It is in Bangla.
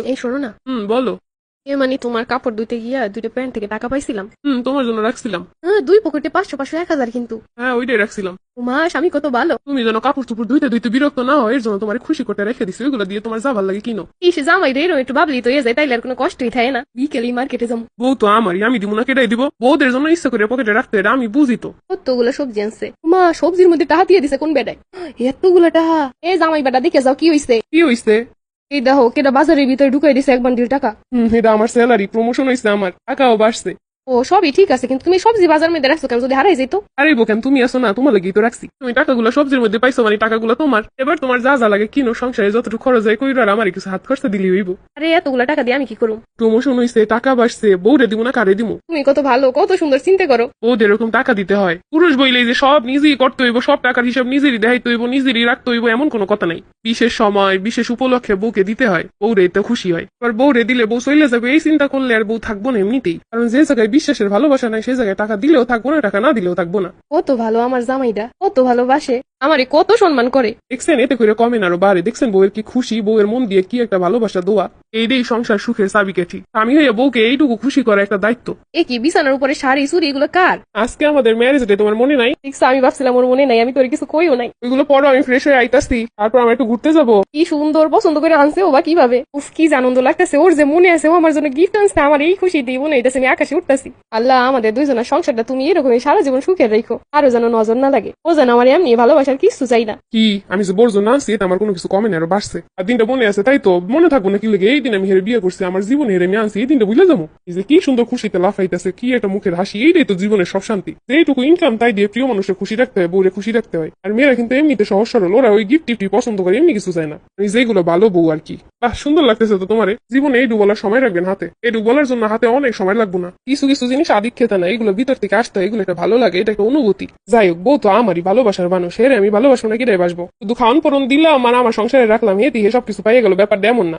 এই শোনো না। বলো। মানে তোমার কাপড় ধুইতে গিয়া দুইটা প্যান্ট থেকে টাকা পাইছিলাম। তোমার জন্য রাখছিলাম। হ্যাঁ, দুই পকেটে 500 500 1000 কিন্তু। হ্যাঁ, ওইটাই রাখছিলাম। মা স্বামী কত ভালো। তুমি যেন কাপড় চোপড় ধুইতে ধুইতে বিরক্ত না হয়, এর জন্য তোমার খুশি করতে রেখে দিছি। ওইগুলো দিয়ে তোমার যা ভালো লাগে কিনো। সে জামাই রে একটু ভাবলি তো এ যায়, তাইলে আর কোনো কষ্টই থাকে না। বিকেলেই মার্কেটে যাবো। বউ তো আমারই, আমি দিব না কেটাই দিব? বউদের জন্য ইচ্ছা করে পকেটে রাখতে, এটা আমি বুঝি তো। কতগুলো সবজি আনছে। মা সবজির মধ্যে টাকা দিয়ে দিছে কোন বেটায়? এতগুলো টাকা। এ জামাই বেটা দেখে যাও কি হইছে। কি হইছে? এই দেখো কেটা বাজারের ভিতরে ঢুকাই দিছে 1 বান্ডিল টাকা। এটা আমার স্যালারি, প্রমোশন হয়েছে, আমার টাকাও বাড়ছে। ও সবই ঠিক আছে, কিন্তু তুমি সবজি বাজার মধ্যে রাখছো কেন? যদি হারাই যেত। আরে বোকেন, তুমি আসো না, তোমার লাগেই তো রাখছি। তুমি টাকাগুলো সবজির মধ্যে পাইছো, মানে টাকাগুলো তোমার। এবার তোমার যা যা লাগে কিনো, সংসারে যতটুকু খরচ হয় কইরো, আর আমার কিছু হাত খরচা দিলি হইব। আরে এতগুলো টাকা দিয়ে আমি কি করবো? প্রমোশন হইছে, টাকা বাড়ছে, বউরে দিব না কারে দিব? তুমি কত ভালো, কত সুন্দর চিন্তা করো। বউদের এরকম টাকা দিতে হয়। পুরুষ বইলেই যে সব নিজেই করতে হইব, সব টাকার হিসাব নিজেরই দেখাইতে হইব, নিজেরই রাখতে হইব, এমন কোনো কথা নাই। বিশেষ সময় বিশেষ উপলক্ষে বউকে দিতে হয়, বউরে এতে খুশি হয়। এবার বউরে দিলে বউ চলে যাবে, এই চিন্তা করলে আর বউ থাকবো না এমনিতেই। কারণ যে জায়গায় বিশ্বাসের ভালোবাসা নাই, সেই জায়গায় টাকা দিলেও থাকবো না, টাকা না দিলেও থাকবো না। কত ভালো আমার জামাইটা, কত ভালোবাসে আমারে, কত সম্মান করে। দেখছেন, এতে করে কমে না আরো বাড়ে। দেখছেন বউয়ের কি খুশি, বউয়ের মন দিয়ে কি একটা ভালোবাসা দোয়া। এইটাই সংসার সুখের চাবিকাঠি। আমি হইয়া বউকে এইটুকু খুশি করা একটা দায়িত্ব। এ কি বিছানার উপরে শাড়ি চুড়ি এগুলো কার? আজকে আমাদের ম্যারেজ ডে, তোমার মনে নাই? দেখছো, আমি ভাবছিলাম ওর মনে নাই, আমি তোর কিছু কইও নাই। ওইগুলো পরো, আমি ফ্রেশ হয়ে আইতাছি, তারপর আমরা একটু ঘুরতে যাবো। কি সুন্দর পছন্দ করে আনছে ও, বা কিভাবে। উফ কি যে আনন্দ লাগতেছে, ওর যে মনে আছে ও আমার জন্য গিফট আনছে। আমার এই খুশি দিয়ে মনে হইতেছে আমি আকাশে উঠতেছি। আল্লাহ আমাদের দুইজনের সংসারটা তুমি এরকমই সারা জীবন সুখের রেখো, আরো যেন নজর না লাগে। ও যেন আমার এমনি ভালোবাসার কিছু চাই না। কি আমি যে বড় জন্য আনছি, এটা আমার কোনো কিছু কমে না, আরো বাড়ছে। আর দিনটা মনে আছে, তাই তো মনে থাকবো না কি লেগে? এই দিন আমি হেরে বিয়ে করছি, আমার জীবনে হেরে আমি আনছি, এই দিনটা বুঝলে যাবো। এই যে কি সুন্দর খুশিতে লাফাইতেছে, কি একটা মুখের হাসি, এইটাই তো জীবনের সব শান্তি। যেইটুকু ইনকাম তাই দিয়ে প্রিয় মানুষের খুশি রাখতে হয়, বউরে খুশি রাখতে হয়। আর মেয়েরা কিন্তু এমনিতে সহজ সরল, ওরা ওই গিফট টিফটি পছন্দ করে, এমনি কিছু চায় না। আমি যেগুলো ভালো বউ আর কি। বাহ, সুন্দর লাগতেছে তো তোমারে। জীবনে এইটু বলার সময় রাখবেন হাতে, এইটু বলার জন্য হাতে অনেক সময় লাগবো না। কিছু কিছু জিনিস আদিক খেতে না, এগুলো ভিতর থেকে আসতে হয়, এগুলো একটা ভালো লাগে, এটা একটা অনুভূতি। যাই হোক, বউ তো আমারই ভালোবাসার মানুষ, হেরে আমি ভালোবাসবো না কিটাই বাসবো? শুধু খাওয়ান পরন দিলাম আর আমার সংসারে রাখলাম, এটি সবকিছু পাইয়ে গেল, ব্যাপারটা এমন না।